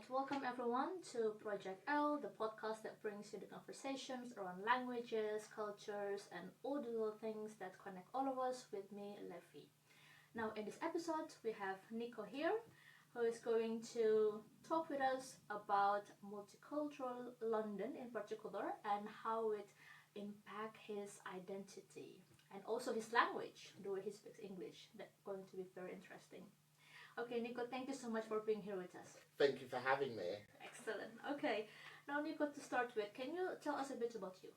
welcome everyone to Project L, the podcast that brings you the conversations around languages, cultures, and all the little things that connect all of us with me, Levi. Now, in this episode, we have Nico here, who is going to talk with us about multicultural London in particular and how it impacts his identity and also his language, the way he speaks English. That's going to be very interesting. Okay, Nico, thank you so much for being here with us. Thank you for having me. Excellent. Okay, now Nico, to start with, can you tell us a bit about you?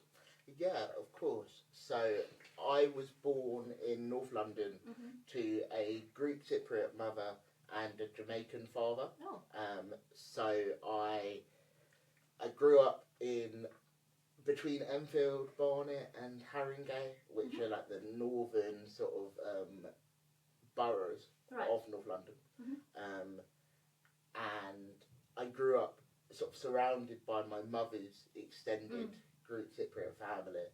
Yeah, of course. So I was born in North London to a Greek Cypriot mother and a Jamaican father. Oh. So I grew up in between Enfield, Barnet and Haringey, which are like the northern sort of boroughs of North London. And I grew up sort of surrounded by my mother's extended Greek Cypriot family.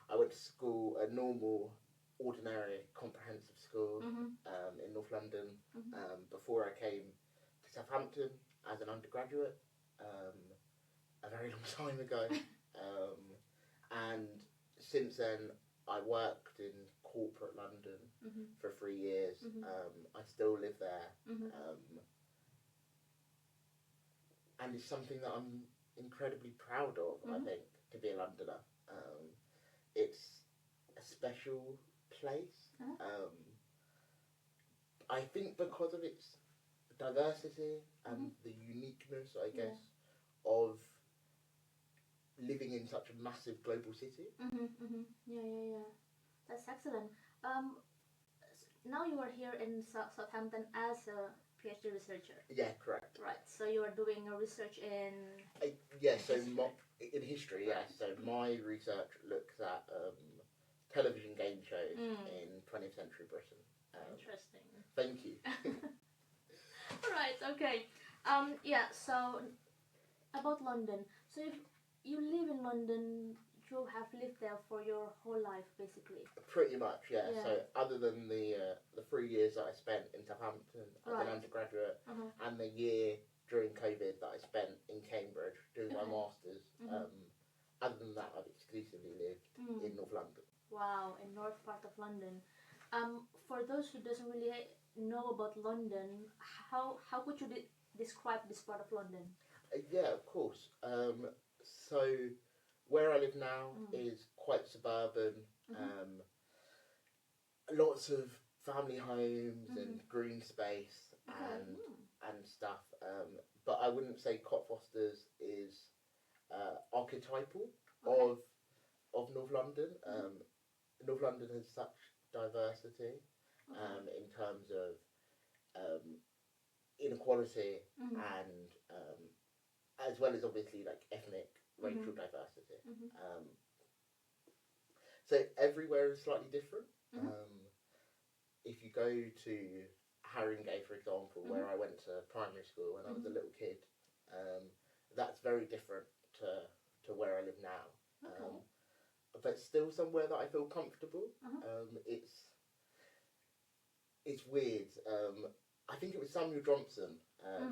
I went to school, a normal, ordinary, comprehensive school in North London before I came to Southampton as an undergraduate a very long time ago. And since then, I worked in corporate London for 3 years. I still live there. And it's something that I'm incredibly proud of, I think, to be a Londoner. It's a special place. I think because of its diversity and the uniqueness, I guess, of living in such a massive global city. Yeah. That's excellent. Now you are here in Southampton as a PhD researcher. Yeah, correct. Right. So you are doing a research in. In history, yes. So my research looks at television game shows in 20th century Britain. Interesting. Thank you. All right. Okay. So about London. So if you live in London, you have lived there for your whole life, basically. Pretty much, yeah. So other than the 3 years that I spent in Southampton as an undergraduate and the year during COVID that I spent in Cambridge doing my masters, other than that, I've exclusively lived in North London. Wow, in north part of London. For those who doesn't really know about London, how could you describe this part of London? Yeah, of course. So where I live now is quite suburban. Lots of family homes and green space and stuff. But I wouldn't say Cockfosters is archetypal of North London. North London has such diversity in terms of inequality and as well as obviously like ethnic racial diversity. So everywhere is slightly different. If you go to Haringey, for example, where I went to primary school when I was a little kid, that's very different to where I live now. But still somewhere that I feel comfortable. It's weird. I think it was Samuel Johnson,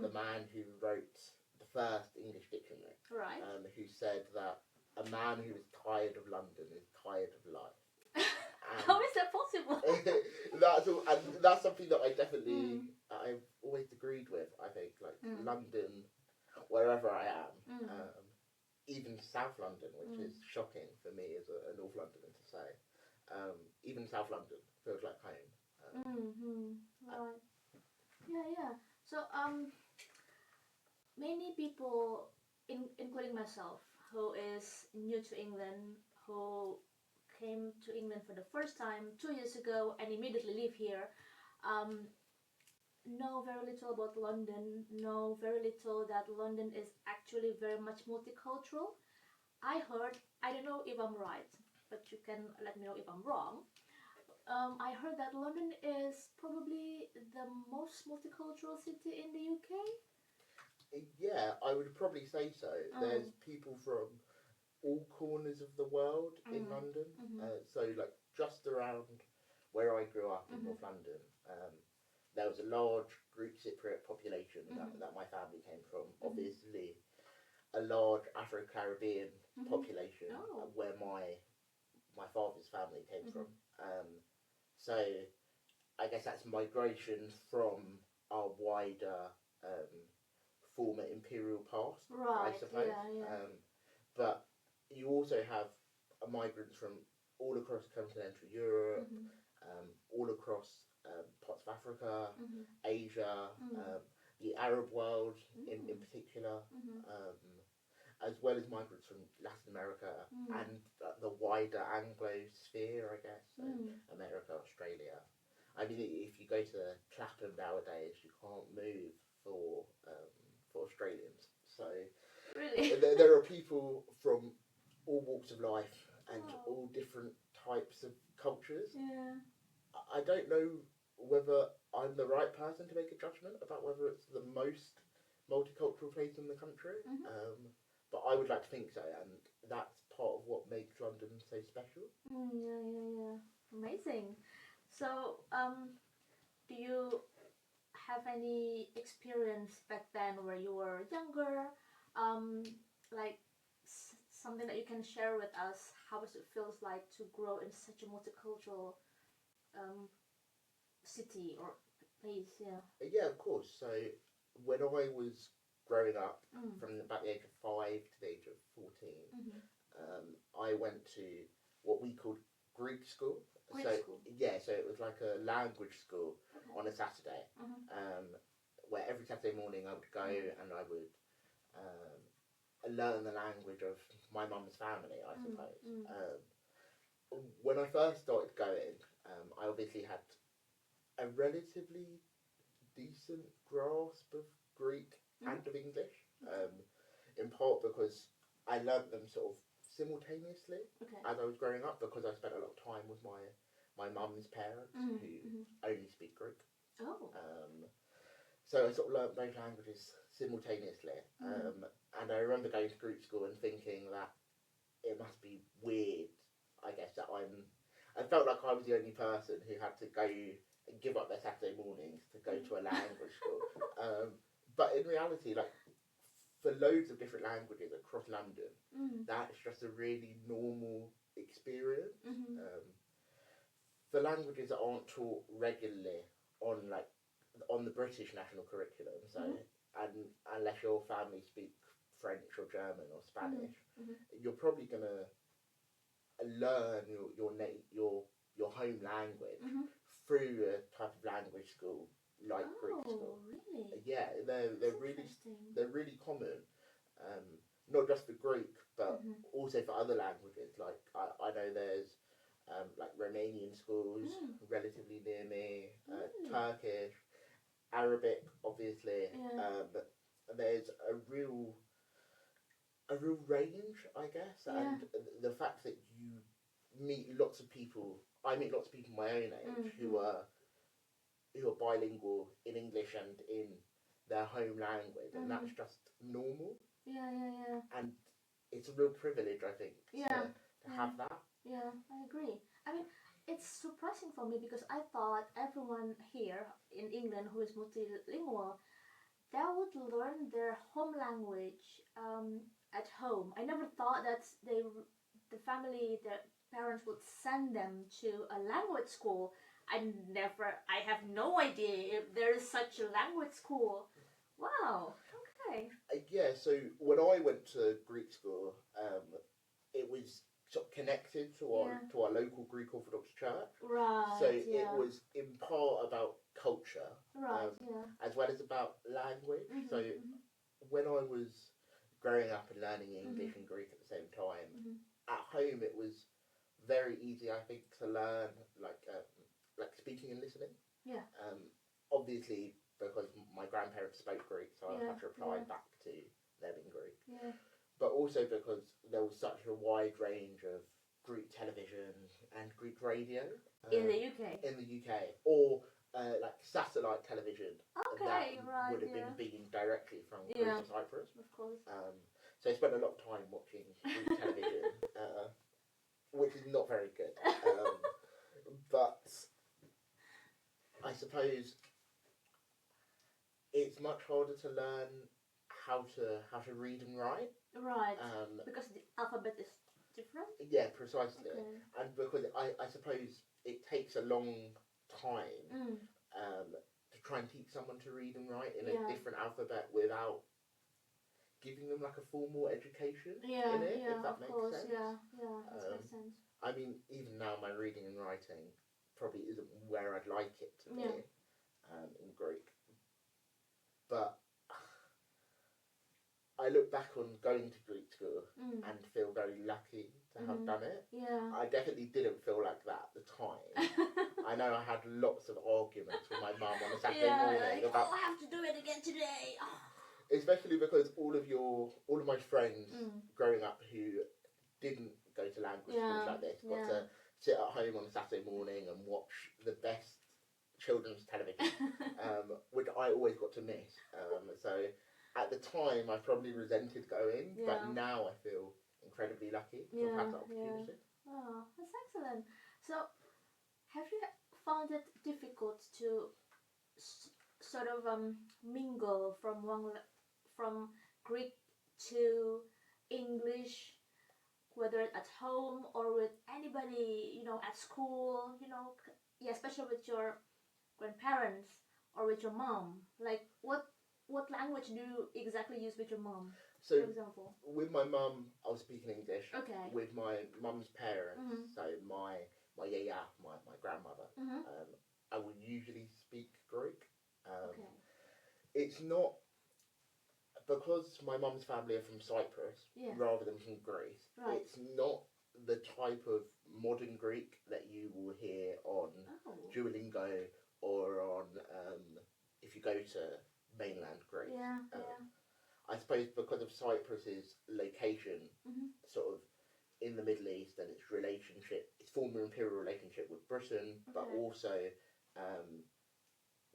the man who wrote the first English dictionary, who said that a man who is tired of London is tired of life. How is that possible? That's something that I definitely I've always agreed with. I think London, wherever I am, even South London, which is shocking for me as a North Londoner to say, even South London feels like home. Right. Yeah. So many people, including myself, who is new to England, who came to England for the first time 2 years ago and immediately live here, know very little about London, know very little that London is actually very much multicultural. I heard, I don't know if I'm right, but you can let me know if I'm wrong. I heard that London is probably the most multicultural city in the UK. Yeah, I would probably say so. There's people from all corners of the world in London. So like just around where I grew up in North London, there was a large Greek Cypriot population that my family came from. Obviously, a large Afro-Caribbean population where my father's family came from. So I guess that's migration from our wider former imperial past, I suppose. But you also have migrants from all across continental Europe, all across parts of Africa, Asia, the Arab world in particular, as well as migrants from Latin America and the wider Anglo sphere, I guess, so America, Australia. I mean, if you go to Clapham nowadays, you can't move for Australians. So really, there are people from all walks of life and all different types of cultures. Yeah. I don't know whether I'm the right person to make a judgment about whether it's the most multicultural place in the country, but I would like to think so, and that's part of what makes London so special. Yeah. Amazing. So, do you have any experience back then where you were younger? Like something that you can share with us? How does it feels like to grow in such a multicultural city or place? Yeah. Yeah, of course. So when I was growing up, from about the age of 5 to the age of 14, I went to what we called Greek school. School. Yeah, so it was like a language school on a Saturday, where every Saturday morning I would go and I would learn the language of my mum's family, I suppose. When I first started going, I obviously had a relatively decent grasp of Greek and of English, in part because I learnt them sort of simultaneously as I was growing up, because I spent a lot of time with my mum's parents who only speak Greek. So I sort of learnt both languages simultaneously, and I remember going to Greek school and thinking that it must be weird, I guess, that I felt like I was the only person who had to go and give up their Saturday mornings to go to a language school. But in reality, like, for loads of different languages across London, that's just a really normal experience. For languages that aren't taught regularly on the British national curriculum, so and unless your family speak French or German or Spanish, you're probably gonna learn your home language through a type of language school like Greek school. Really? Yeah, they're really common. Not just for Greek, but also for other languages. Like I know there's like Romanian schools relatively near me, Turkish, Arabic, obviously. But there's a real range, I guess, and the fact that you meet lots of people. I meet lots of people my own age who are bilingual in English and in their home language, and that's just normal. Yeah. And it's a real privilege, I think, to have that. Yeah, I agree. I mean, it's surprising for me because I thought everyone here in England who is multilingual, they would learn their home language at home. I never thought that their parents would send them to a language school. I have no idea if there is such a language school. Wow. Okay. Yeah. So when I went to Greek school, it was sort of connected to our local Greek Orthodox church. Right. So it was in part about culture, as well as about language. So when I was growing up and learning English and Greek at the same time, at home it was very easy, I think, to learn like speaking and listening. Yeah. Obviously, because my grandparents spoke Greek, so I had to reply back to them in Greek. Yeah. But also because there was such a wide range of Greek television and Greek radio. In the UK? In the UK. Or like satellite television. Okay, that would have been beamed directly from Greece to Cyprus. Of course. So I spent a lot of time watching Greek television, which is not very good. But I suppose it's much harder to learn how to read and write. Right. Because the alphabet is different? Yeah, precisely. Okay. And because I suppose it takes a long time to try and teach someone to read and write in a different alphabet without giving them like a formal education in it, if that makes sense. Yeah, that makes sense. I mean, even now my reading and writing probably isn't where I'd like it to be in Greek. But I look back on going to Greek school and feel very lucky to have done it. Yeah. I definitely didn't feel like that at the time. I know I had lots of arguments with my mum on a Saturday morning about, I have to do it again today. Especially because all of my friends growing up who didn't go to language schools like this got to sit at home on a Saturday morning and watch the best children's television, which I always got to miss. So at the time I probably resented going, but now I feel incredibly lucky to have had that opportunity. Oh, that's excellent. So have you found it difficult to sort of mingle from Greek to English, whether at home or with anybody, at school, especially with your grandparents or with your mom? Like, what language do you exactly use with your mom, So, for example? with my mum, I was speaking English. Okay. With my mum's parents, so my yaya, my grandmother, I would usually speak Greek. Okay. It's not, because my mum's family are from Cyprus rather than from Greece. Right. It's not the type of modern Greek that you will hear on Duolingo or on if you go to mainland Greece. I suppose because of Cyprus's location, sort of in the Middle East, and its former imperial relationship with Britain, but also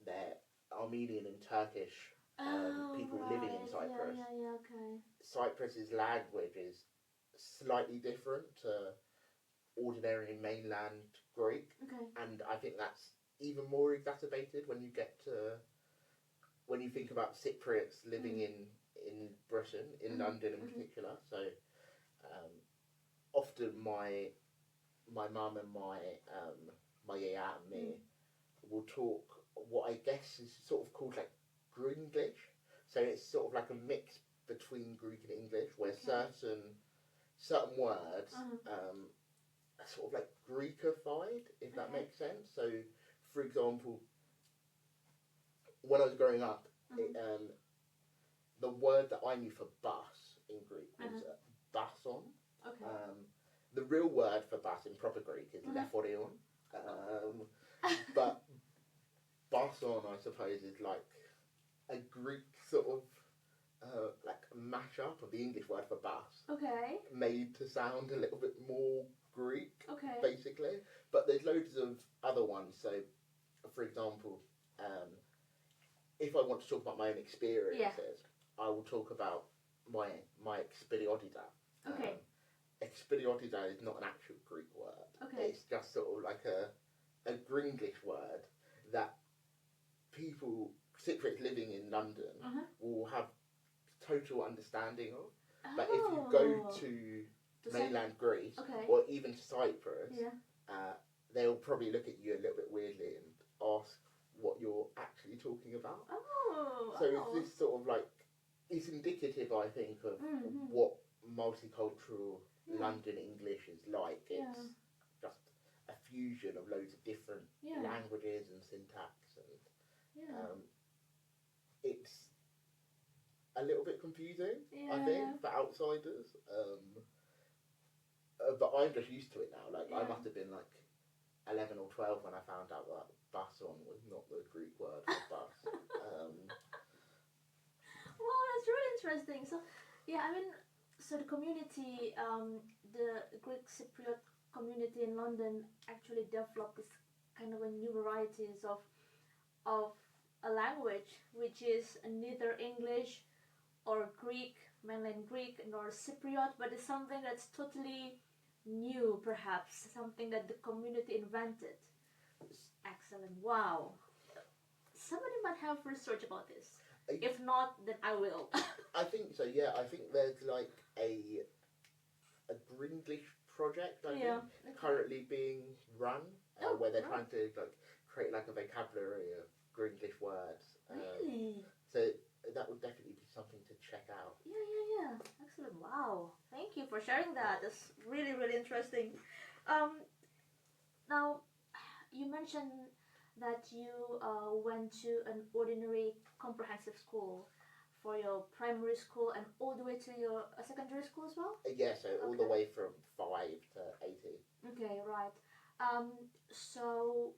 their Armenian and Turkish people living in Cyprus. Cyprus's language is slightly different to ordinary mainland Greek, and I think that's even more exacerbated when you think about Cypriots living in Britain, in London in particular. So often my mum and my yaya and me will talk what I guess is sort of called like Greenglish. So it's sort of like a mix between Greek and English, where certain words are sort of like Greekified, if that makes sense. So, for example, when I was growing up, the word that I knew for bus in Greek was bason. The real word for bus in proper Greek is lephorion. But bason, I suppose, is like a Greek sort of like mashup of the English word for bus. Made to sound a little bit more Greek, basically. But there's loads of other ones. So, for example, if I want to talk about my own experiences, I will talk about my experiotida. Experiotida is not an actual Greek word. It's just sort of like a Greenglish word that people, Cypriots living in London, will have total understanding of. But if you go to mainland Greece or even to Cyprus, they'll probably look at you a little bit weirdly and ask what you're actually talking about. So it's this sort of like, it's indicative, I think, of what multicultural London English is like. It's just a fusion of loads of different languages and syntax, and it's a little bit confusing, I think, for outsiders. But I'm just used to it now. Like I must have been like 11 or 12 when I found out that bason was not the Greek word for bus. Wow, that's really interesting. So, so the community, the Greek Cypriot community in London actually developed this kind of a new varieties of a language which is neither English or Greek, mainland Greek, nor Cypriot, but it's something that's totally new, perhaps something that the community invented. Excellent. Wow. Somebody might have research about this. If not, then I will. I think so. Yeah, I think there's like a Greenglish project. I think currently being run where they're trying to like create like a vocabulary of Greenglish words. Really? So that would definitely be something to check out. Yeah. Excellent. Wow. Thank you for sharing that. That's really, really interesting. Now, you mentioned that you went to an ordinary comprehensive school for your primary school and all the way to your secondary school as well? Yeah, so all the way from 5 to 18. Okay, right. So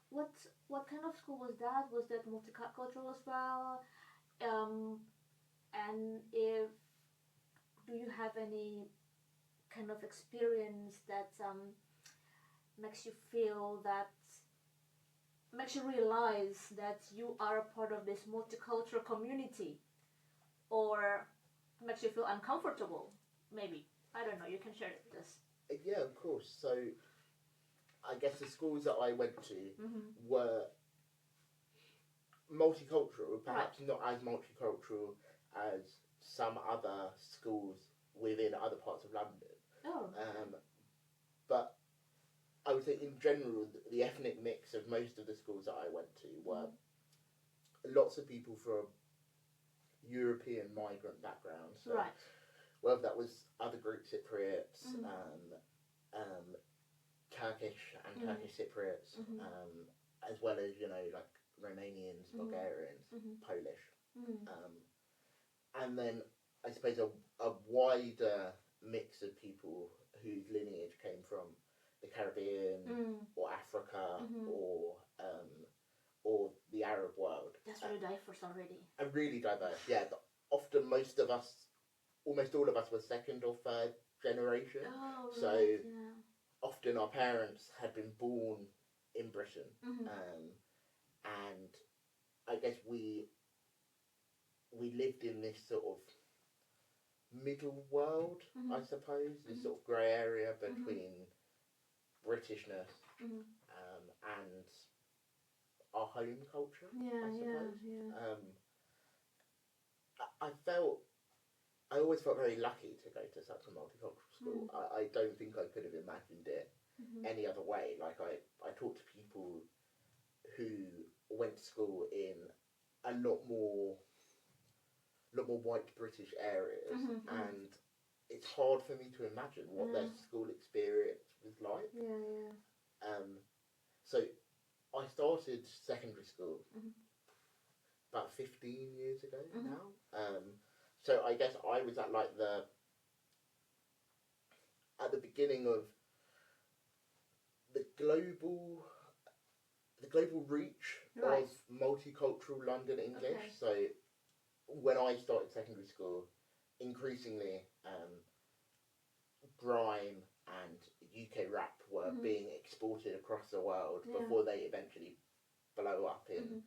what kind of school was that? Was that multicultural as well? And if do you have any kind of experience that makes you realize that you are a part of this multicultural community, or makes you feel uncomfortable? Maybe, I don't know. You can share it with us. Yeah, of course. So I guess the schools that I went to were multicultural, perhaps not as multicultural as some other schools within other parts of London. Oh. But I would say in general, the ethnic mix of most of the schools that I went to were lots of people from European migrant backgrounds. So right. Whether that was other Greek Cypriots, Turkish and Turkish Cypriots, as well as, like Romanians, Bulgarians, Polish. And then I suppose a wider mix of people whose lineage came from the Caribbean or Africa or the Arab world. That's really diverse already. And really diverse, yeah. Often almost all of us were second or third generation. Oh, so right, often our parents had been born in Britain. And I guess we lived in this sort of middle world, I suppose, this sort of grey area between Britishness and our home culture, I suppose. I always felt very lucky to go to such a multicultural school. I don't think I could have imagined it any other way. Like I talked to people who went to school in a lot more white British areas, and it's hard for me to imagine what their school experience was like. So I started secondary school about 15 years ago now. So I guess I was at like at the beginning of the global reach of multicultural London English. Okay. So when I started secondary school, increasingly grime and UK rap were being exported across the world before they eventually blow up in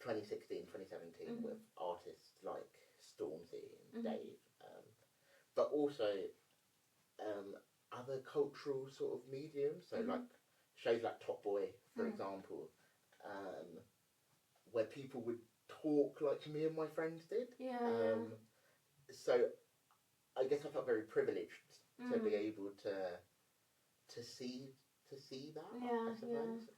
2016, 2017 with artists like Stormzy and Dave, but also other cultural sort of mediums, so like shows like Top Boy, for example, where people would talk like me and my friends did. So I guess I felt very privileged to be able to see that, I suppose.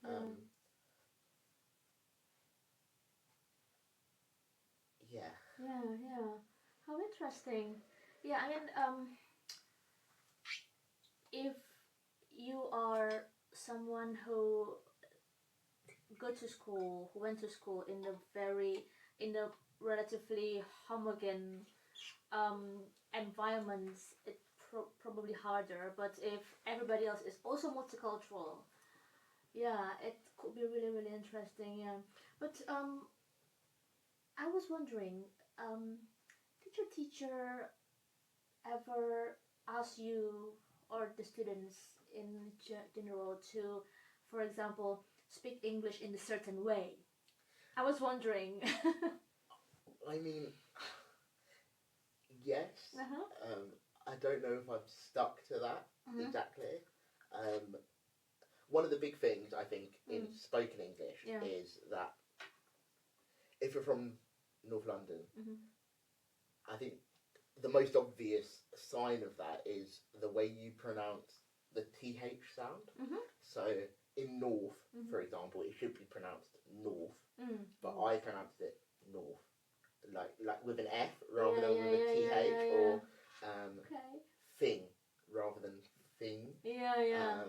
How interesting. Yeah, I mean, if you are someone who went to school in the relatively homogen environments, it's probably harder. But if everybody else is also multicultural, it could be really, really interesting. But I was wondering, did your teacher ever ask you or the students in general to, for example, speak English in a certain way? I was wondering. I mean, yes. I don't know if I've stuck to that exactly. One of the big things I think in spoken English is that if you're from North London, Mhm. I think the most obvious sign of that is the way you pronounce the TH sound. Mhm. So in North, Mhm. for example, it should be pronounced North, but North. I pronounced it North, like with an F rather than with a yeah, TH, yeah. or Okay. thing rather than thing. Yeah. Yeah.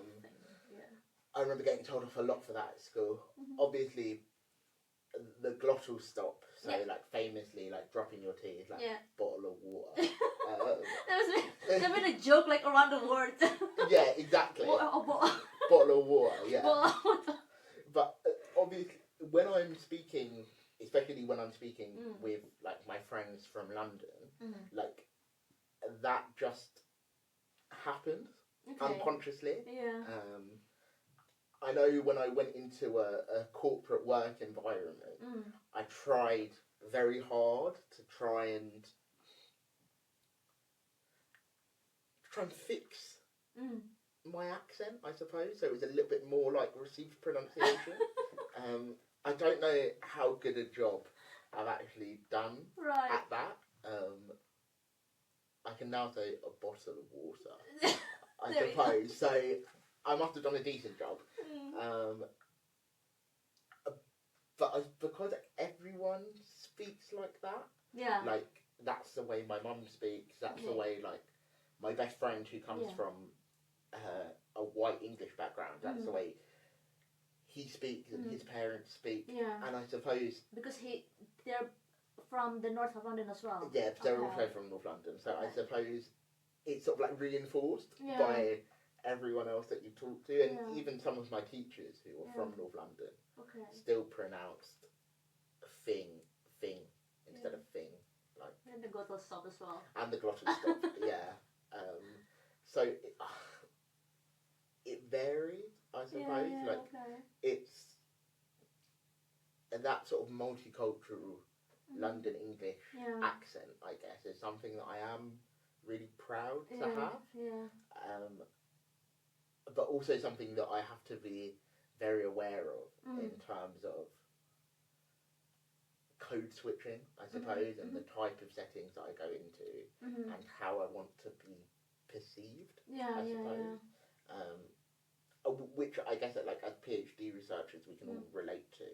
I remember getting told off a lot for that at school. Mhm. Obviously, the glottal stop, so Yeah. like famously, like dropping your T is like Yeah. bottle of water. There's been a joke like around the world. Yeah, exactly. Bottle of water, yeah. But obviously, when I'm speaking, especially when I'm speaking with like my friends from London, like that just happens unconsciously. Yeah. I know when I went into a corporate work environment, I tried very hard to try and fix my accent, I suppose, so it was a little bit more like received pronunciation. I don't know how good a job I've actually done at that. I can now say a bottle of water, I suppose. So I must have done a decent job. But because everyone speaks like that, like that's the way my mum speaks. That's the way like my best friend who comes from a white English background. That's the way he speaks and his parents speak. Yeah. And I suppose because they're from the north of London as well. Yeah, they're also from North London. So I suppose it's sort of like reinforced by everyone else that you talk to, and even some of my teachers who are from North London still pronounced thing instead of thing, like, and the glottal stop as well. And the glottal stop, yeah. So it varies, I suppose. It's that sort of multicultural London English accent, I guess, is something that I am really proud to have. But also something that I have to be very aware of in terms of code switching, I suppose, and the type of settings that I go into and how I want to be perceived, I suppose. Which I guess that, like, as PhD researchers we can all relate to.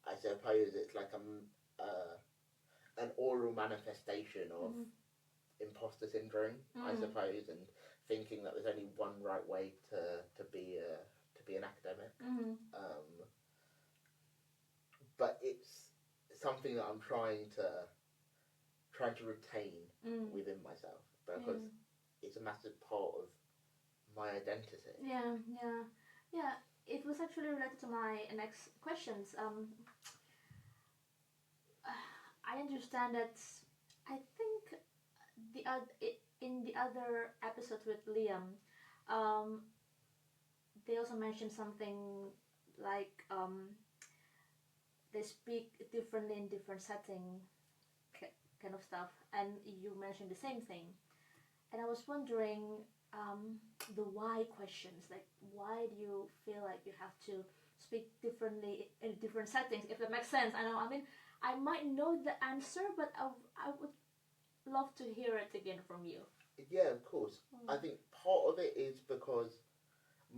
I suppose it's like an oral manifestation of imposter syndrome, I suppose, and thinking that there's only one right way to be an academic. But it's something that I'm trying to retain within myself, because it's a massive part of my identity. Yeah. It was actually related to my next questions. I understand that. I think in the other episode with Liam, they also mentioned something like they speak differently in different setting, kind of stuff, and you mentioned the same thing. And I was wondering the why questions, like why do you feel like you have to speak differently in different settings, if that makes sense. I mean, I might know the answer, but I would love to hear it again from you. Yeah, of course. I think part of it is because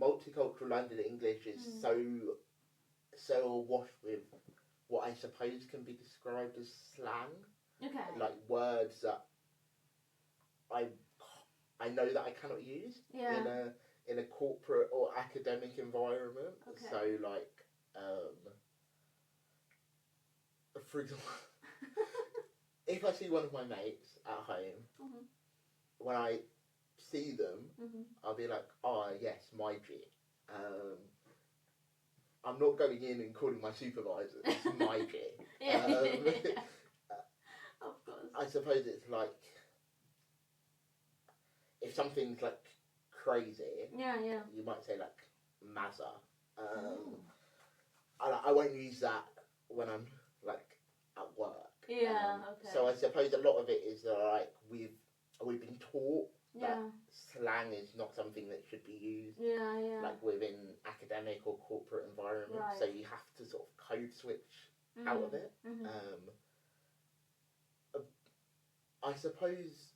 multicultural London English is so awash with what I suppose can be described as slang. Like words that I know that I cannot use in a corporate or academic environment. So like for example, if I see one of my mates at home, when I see them, I'll be like, oh yes, my G. I'm not going in and calling my supervisor, it's my G. Of course. I suppose it's like, if something's like crazy, you might say like Mazza. I won't use that when I'm like at work. So I suppose a lot of it is like we've been taught that slang is not something that should be used like within academic or corporate environments. So you have to sort of code switch out of it. I suppose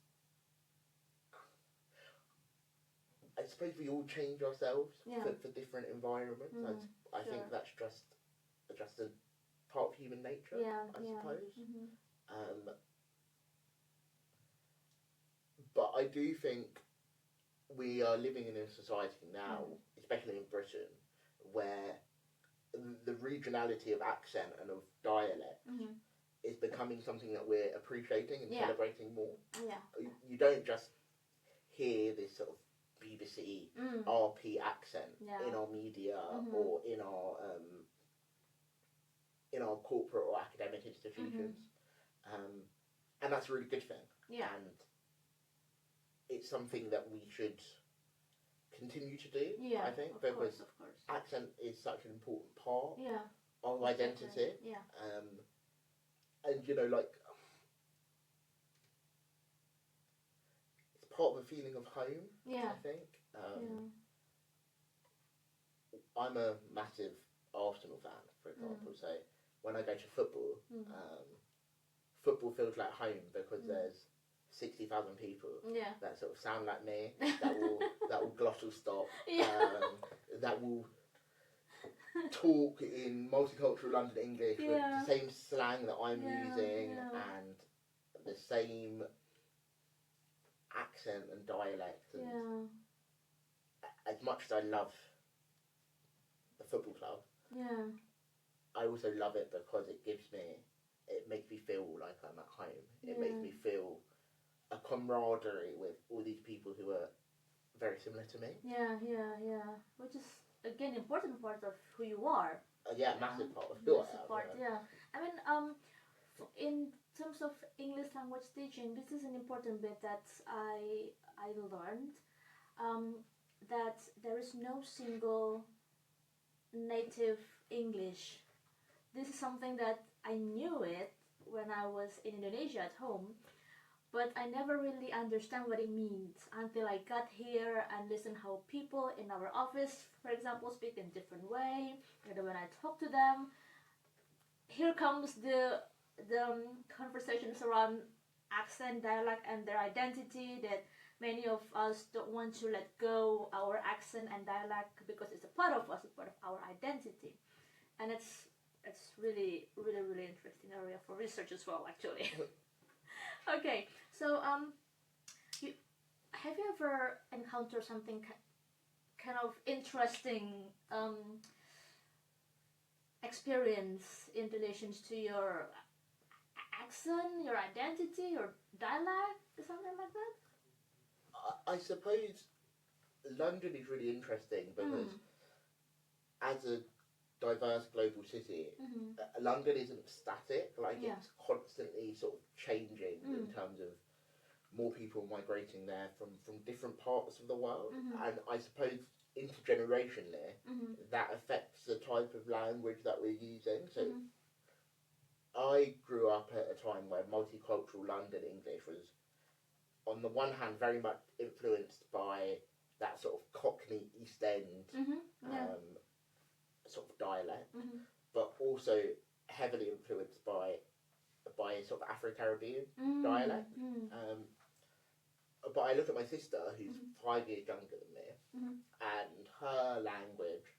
we all change ourselves for different environments. I think that's just a part of human nature. I suppose. But I do think we are living in a society now, especially in Britain, where the regionality of accent and of dialect is becoming something that we're appreciating and celebrating more. You don't just hear this sort of BBC RP accent in our media or in our corporate or academic institutions, and that's a really good thing. And it's something that we should continue to do. I think because accent is such an important part of identity. And you know, like, it's part of a feeling of home. I think. I'm a massive Arsenal fan, for example. So when I go to football, football feels like home because there's 60,000 people that sort of sound like me, that will glottal stop, that will talk in multicultural London English with the same slang that I'm using and the same accent and dialect. And as much as I love the football club, I also love it because it makes me feel like I'm at home. It makes me feel a camaraderie with all these people who are very similar to me. Which is, again, important part of who you are. Massive part of who I am. I mean, in terms of English language teaching, this is an important bit that I learned, that there is no single native English. This is something that I knew it when I was in Indonesia at home, but I never really understand what it means until I got here and listened how people in our office, for example, speak in different way. And when I talk to them, here comes the conversations around accent, dialect, and their identity, that many of us don't want to let go our accent and dialect because it's a part of us, it's part of our identity. And it's really, really, really interesting area for research as well, actually. Okay, so have you ever encountered something kind of interesting experience in relation to your accent, your identity, your dialect, something like that? I suppose London is really interesting because as a diverse global city, London isn't static, like it's constantly sort of changing in terms of more people migrating there from different parts of the world, and I suppose intergenerationally that affects the type of language that we're using. So I grew up at a time where multicultural London English was, on the one hand, very much influenced by that sort of Cockney East End sort of dialect, but also heavily influenced by sort of Afro-Caribbean dialect. But I look at my sister, who's 5 years younger than me, and her language,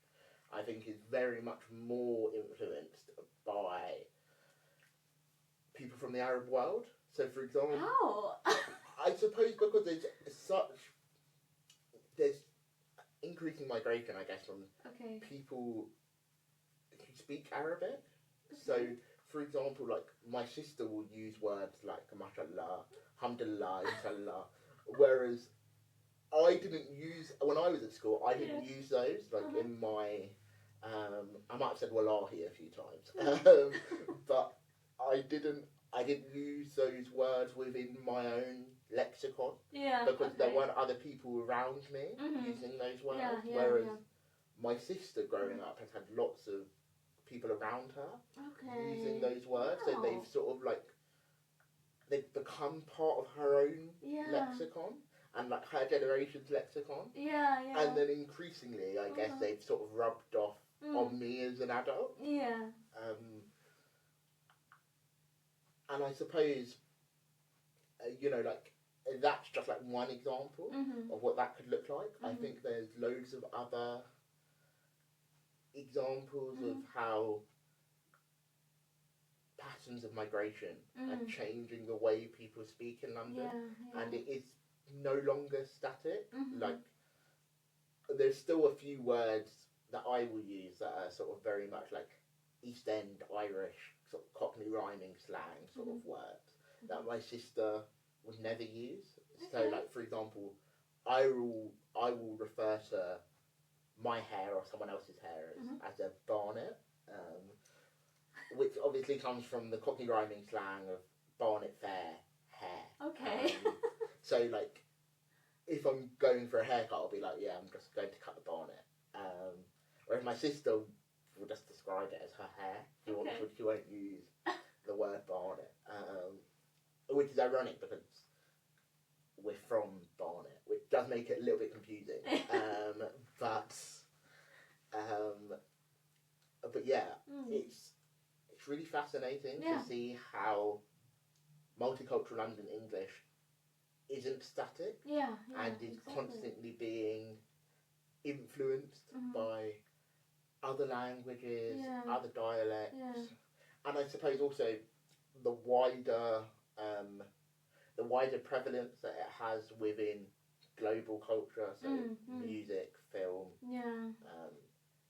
I think, is very much more influenced by people from the Arab world. So, for example, I suppose because there's increasing migration, I guess, from people who speak Arabic. So, for example, like, my sister will use words like mashallah, alhamdulillah, inshallah, whereas I didn't use, when I was at school, I didn't use those, like, in my, I might have said wallahi a few times, but I didn't use those words within my own lexicon, because there weren't other people around me using those words, whereas my sister growing up has had lots of people around her using those words, so they've sort of like, they've become part of her own lexicon, and like her generation's lexicon, and then increasingly, I guess, they've sort of rubbed off on me as an adult. And I suppose, like, that's just like one example of what that could look like. I think there's loads of other examples of how patterns of migration are changing the way people speak in London, and it is no longer static. Like, there's still a few words that I will use that are sort of very much like East End Irish, sort of Cockney rhyming slang sort of words that my sister would never use. So, like, for example, I will refer to my hair or someone else's hair as a barnet, which obviously comes from the Cockney rhyming slang of barnet fair hair. Okay. So, like, if I'm going for a haircut, I'll be like, yeah, I'm just going to cut the barnet. Whereas my sister will just describe it as her hair. She won't use the word barnet, which is ironic because we're from Barnet, which does make it a little bit confusing. But yeah, it's really fascinating to see how multicultural London English isn't static and is constantly being influenced by other languages, other dialects, and I suppose also the wider prevalence that it has within global culture, so music, film.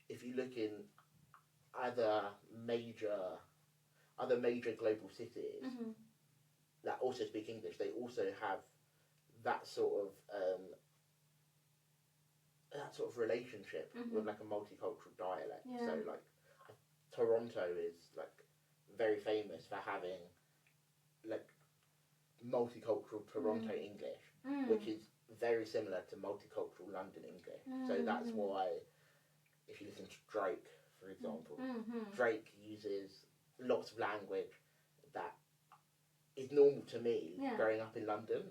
If you look in other major global cities that also speak English, they also have that sort of relationship with like a multicultural dialect. So like Toronto is like very famous for having like multicultural Toronto English, which is very similar to multicultural London English. So that's why if you listen to Drake, for example, Drake uses lots of language that is normal to me growing up in London,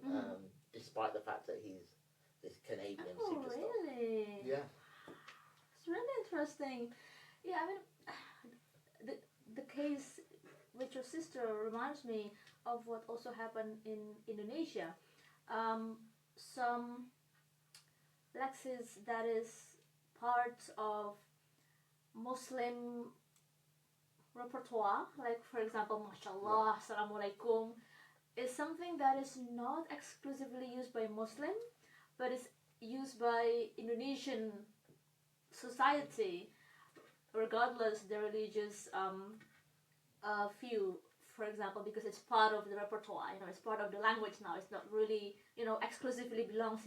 despite the fact that he's this Canadian superstar. Really? Yeah. It's really interesting. Yeah, I mean, the case with your sister reminds me of what also happened in Indonesia. Some lexis that is part of Muslim repertoire, like for example, Mashallah, Assalamualaikum, is something that is not exclusively used by Muslim, but is used by Indonesian society, regardless the religious view. For example, because it's part of the repertoire, it's part of the language now. It's not really, exclusively belongs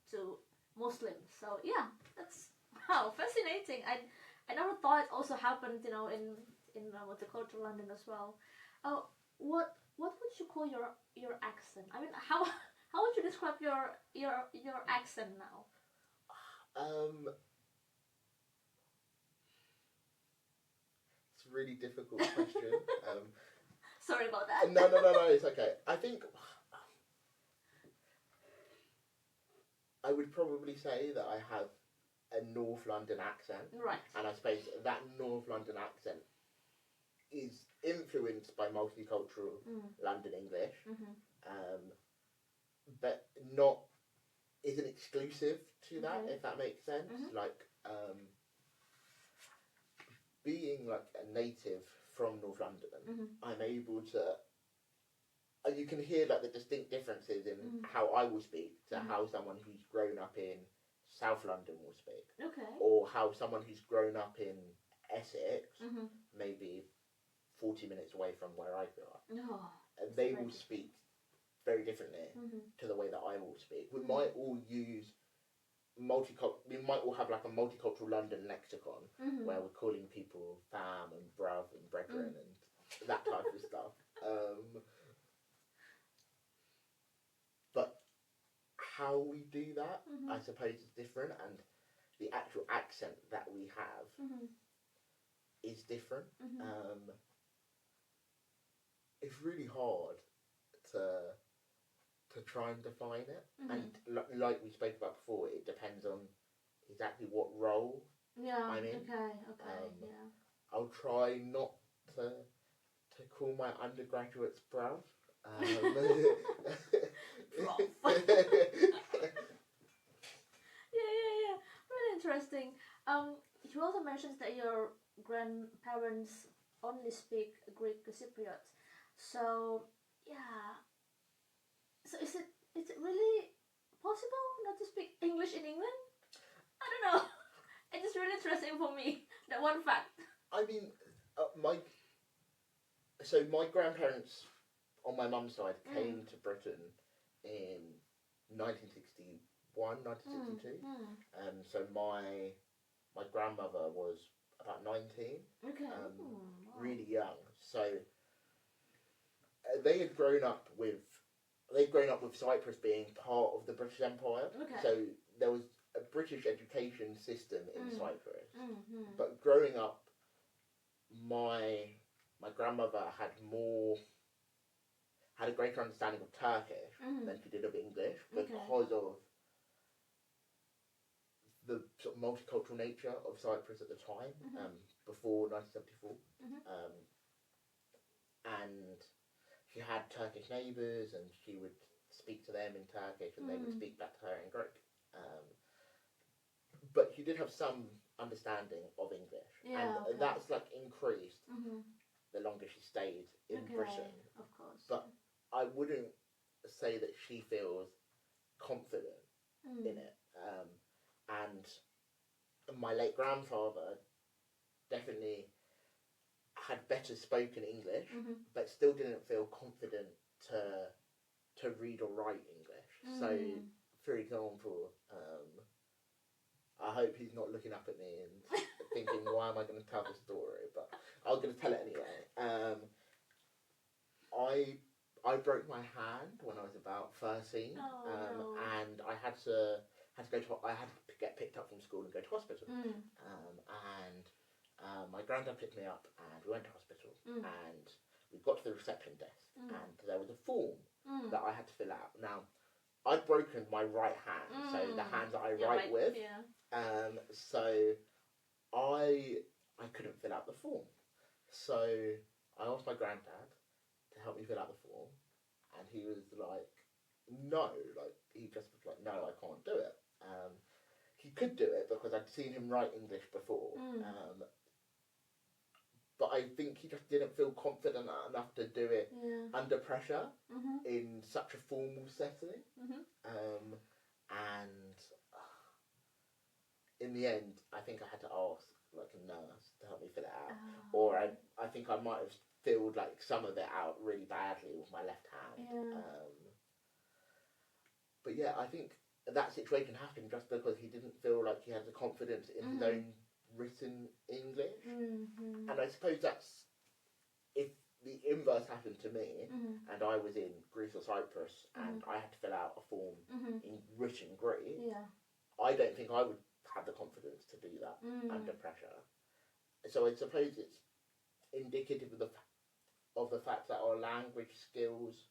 to Muslims. So yeah, that's fascinating. I never thought it also happened, in multicultural London as well. What would you call your accent? I mean, how would you describe your accent now? It's a really difficult question. Sorry about that. No, it's okay. I think I would probably say that I have a North London accent. Right. And I suppose that North London accent is influenced by multicultural London English, but isn't exclusive to that, if that makes sense. Like, being like a native from North London, I'm able to, you can hear like the distinct differences in how I will speak to how someone who's grown up in South London will speak. Okay. Or how someone who's grown up in Essex, maybe 40 minutes away from where I grew up, and they will speak very differently to the way that I will speak. We might all use we might all have like a multicultural London lexicon where we're calling people fam and bruv and brethren and that type of stuff. But how we do that, I suppose, is different, and the actual accent that we have is different. It's really hard to try and define it, and like we spoke about before, it depends on exactly what role I'm in. Okay, yeah. I'll try not to to call my undergraduates bruv. Prof. Yeah. Really interesting. You also mentioned that your grandparents only speak Greek Cypriot. So yeah. So is it really possible not to speak English in England? I don't know. It is really interesting for me, that one fact. I mean, my grandparents on my mum's side came to Britain in 1961, 1962. So my grandmother was about 19, Okay. really young. So they'd grown up with Cyprus being part of the British Empire. Okay. So there was a British education system in Cyprus. But growing up, my grandmother had a greater understanding of Turkish than she did of English because of the sort of multicultural nature of Cyprus at the time, before 1974. And she had Turkish neighbours, and she would speak to them in Turkish, and they would speak back to her in Greek. But she did have some understanding of English, and that's like increased the longer she stayed in Britain. Of course. But I wouldn't say that she feels confident in it. And my late grandfather definitely had better spoken English, but still didn't feel confident to read or write English. So, for example, I hope he's not looking up at me and thinking, why am I going to tell this story? But I'm going to tell it anyway. I broke my hand when I was about 13, and I had to get picked up from school and go to hospital. And my granddad picked me up, and we went to hospital, and we got to the reception desk, and there was a form that I had to fill out. Now, I'd broken my right hand, so the hand that I write with. So I couldn't fill out the form. So I asked my granddad to help me fill out the form, and he was like, no, he just was like, no, I can't do it. He could do it because I'd seen him write English before, but I think he just didn't feel confident enough to do it under pressure in such a formal setting. And in the end, I think I had to ask like a nurse to help me fill it out, or I think I might have filled like some of it out really badly with my left hand. But yeah, I think that situation happened just because he didn't feel like he had the confidence in his own written English. And I suppose that's, if the inverse happened to me, and I was in Greece or Cyprus, and I had to fill out a form in written Greek, I don't think I would have the confidence to do that under pressure. So I suppose it's indicative of the fact that our language skills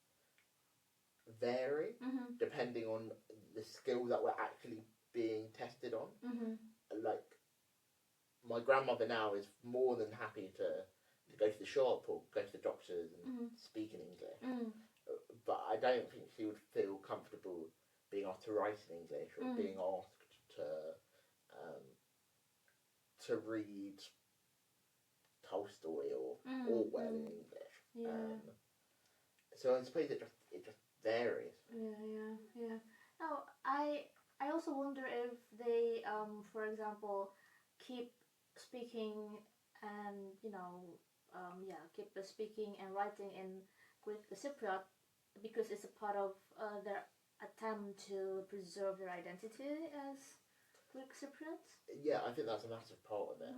vary depending on the skill that we're actually being tested on. Like, my grandmother now is more than happy to go to the shop or go to the doctors and speak in English. But I don't think she would feel comfortable being asked to write in English or being asked to read Tolstoy or Orwell in English. So I suppose it just varies. Yeah. Now, I also wonder if they, for example, keep speaking and keep speaking and writing in Greek Cypriot because it's a part of their attempt to preserve their identity as Greek Cypriots. Yeah, I think that's a massive part of it.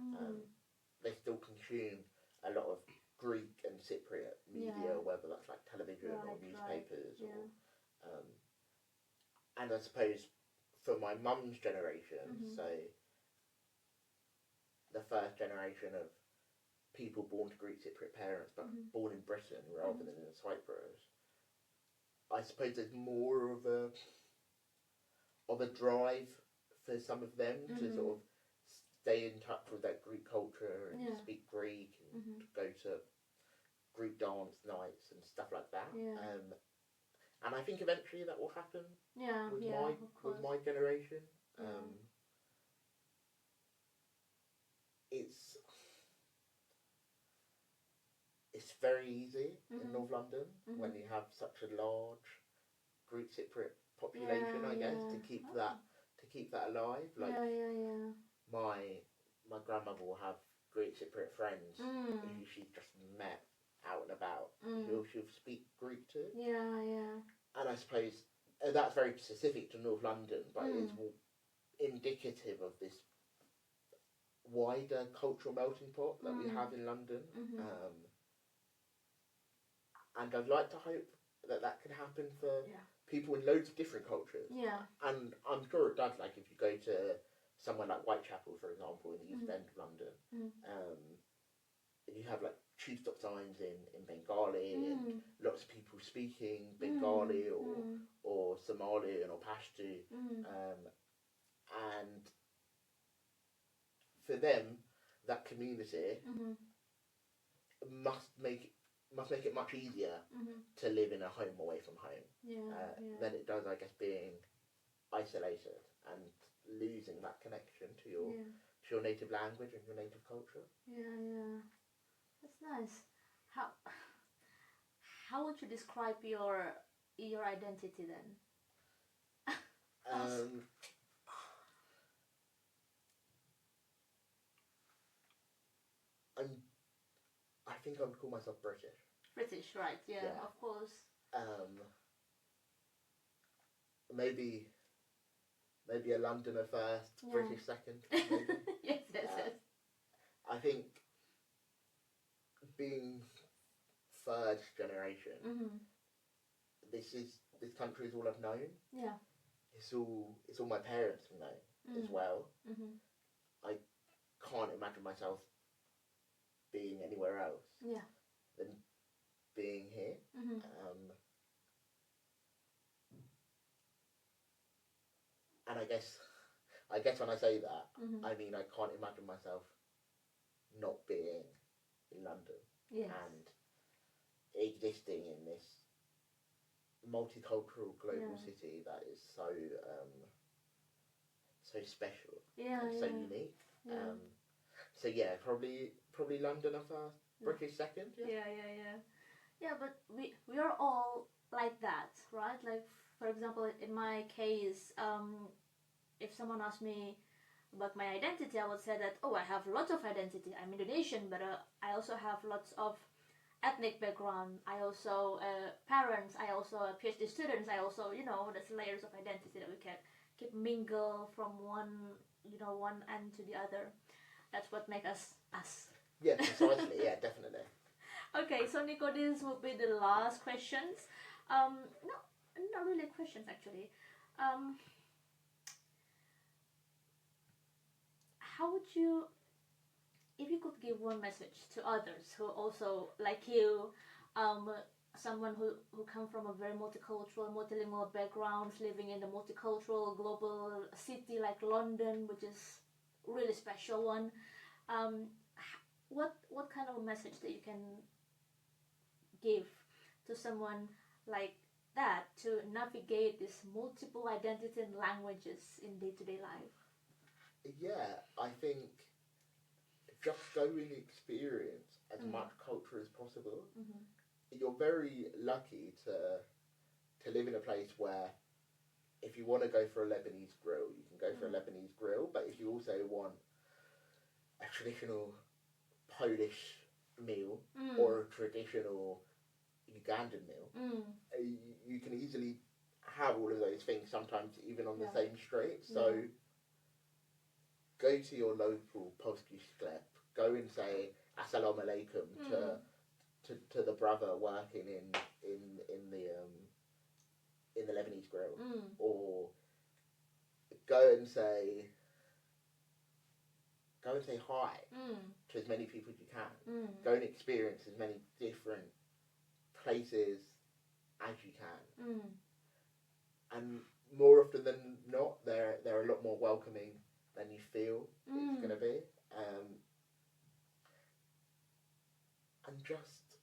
They still consume a lot of Greek and Cypriot media, whether that's like television or newspapers, or and I suppose for my mum's generation, so the first generation of people born to Greek Cypriot parents but born in Britain rather than in Cyprus, I suppose there's more of a drive for some of them to sort of stay in touch with that Greek culture and speak Greek and go to Greek dance nights and stuff like that. Yeah. And I think eventually that will happen. Yeah, with yeah, my of course. with my generation. Mm. It's very easy in Mhm. North London Mhm. when you have such a large Greek Cypriot population. Yeah, I guess yeah. to keep Oh. that alive. Like Yeah. my grandmother will have Greek Cypriot friends Mm. who she just met out and about. Mm. She'll speak Greek too. Yeah. And I suppose that's very specific to North London, but Mm. it's indicative of this wider cultural melting pot that we have in London. Mhm. And I'd like to hope that can happen for Yeah. people in loads of different cultures. Yeah. And I'm sure it does. Like if you go to somewhere like Whitechapel, for example, in the East End of London, you have like tube stop signs in Bengali and lots of people speaking Bengali or Somalian or Pashto, and for them, that community must make it much easier to live in a home away from home than it does, I guess, being isolated and losing that connection to your native language and your native culture. Yeah. That's nice. How would you describe your identity then? I think I would call myself British. British, right? Yeah, of course. Maybe a Londoner first, British second. Maybe. yes. I think being third generation, this country is all I've known. Yeah. It's all my parents have known as well. I can't imagine myself being anywhere else than being here. And I guess when I say that, I mean I can't imagine myself not being in London and existing in this multicultural global city that is so special and so unique. So yeah, probably London first, British second. Yeah, but we are all like that, right? Like for example, in my case, if someone asked me about my identity, I would say that I have lots of identity. I'm Indonesian, but I also have lots of ethnic background. I also parents. I also PhD students. I also there's layers of identity that we can keep mingle from one end to the other. That's what makes us us. Yeah, precisely. Yeah, definitely. Okay, so Nico, this would be the last questions. No, not really questions actually. How would you, if you could give one message to others who also like you, someone who come from a very multicultural, multilingual background, living in a multicultural global city like London, which is really special one, what kind of a message that you can give to someone like that to navigate this multiple identity and languages in day-to-day life? Yeah, I think just go and experience as much culture as possible. You're very lucky to live in a place where if you want to go for a Lebanese grill, you can go for a Lebanese grill, but if you also want a traditional Polish meal or a traditional Ugandan meal, you can easily have all of those things, sometimes even on the same street. So go to your local Polski sklep, go and say Assalamu alaikum to the brother working in the Lebanese grill, or go and say hi to as many people as you can. Go and experience as many different places as you can. And more often than not, they're a lot more welcoming than you feel it's going to be. And just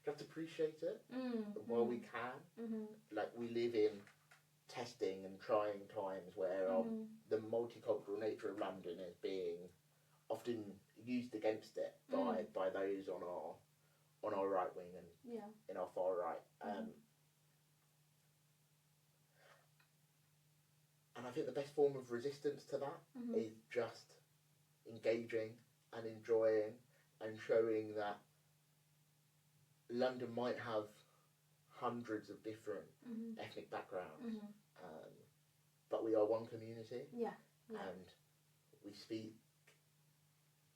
just appreciate it while we can. Like, we live in testing and trying times where the multicultural nature of London is being often used against it by those on our right wing and in our far right. And I think the best form of resistance to that is just engaging and enjoying and showing that London might have hundreds of different ethnic backgrounds, but we are one community, and we speak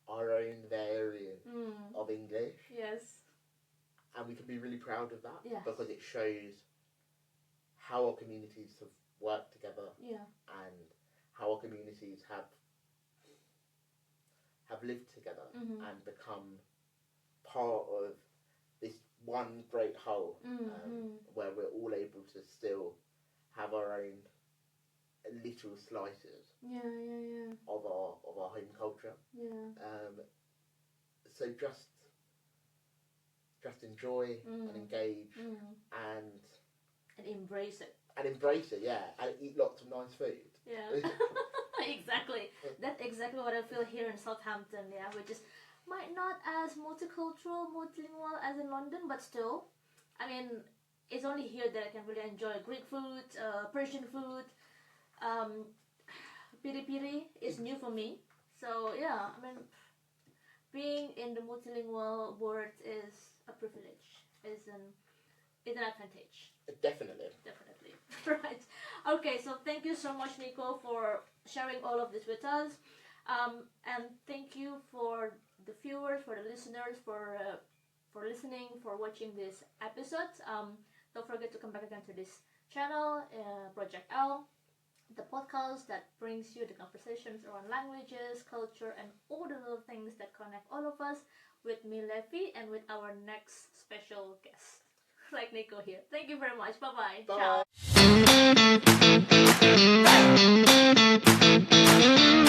our own variant of English. Yes. And we can be really proud of that, Yes. because it shows how our communities have worked together, and how our communities have lived together and become part of this one great whole, where we're all able to still have our own little slices of our home culture. So just enjoy and engage and embrace it. And embrace it, and eat lots of nice food. Yeah. Exactly. That's exactly what I feel here in Southampton, which is might not as multicultural, multilingual as in London, but still, I mean, it's only here that I can really enjoy Greek food, Persian food. Piri piri is new for me. So yeah, I mean, being in the multilingual world is a privilege, is an advantage. Definitely. Right. Okay, so thank you so much, Nico, for sharing all of this with us. And thank you for the viewers, for the listeners, for listening, for watching this episode. Don't forget to come back again to this channel, Project L, the podcast that brings you the conversations around languages, culture, and all the little things that connect all of us, with me, Levi, and with our next special guest, like Nico here. Thank you very much. Bye-bye. Bye. Ciao.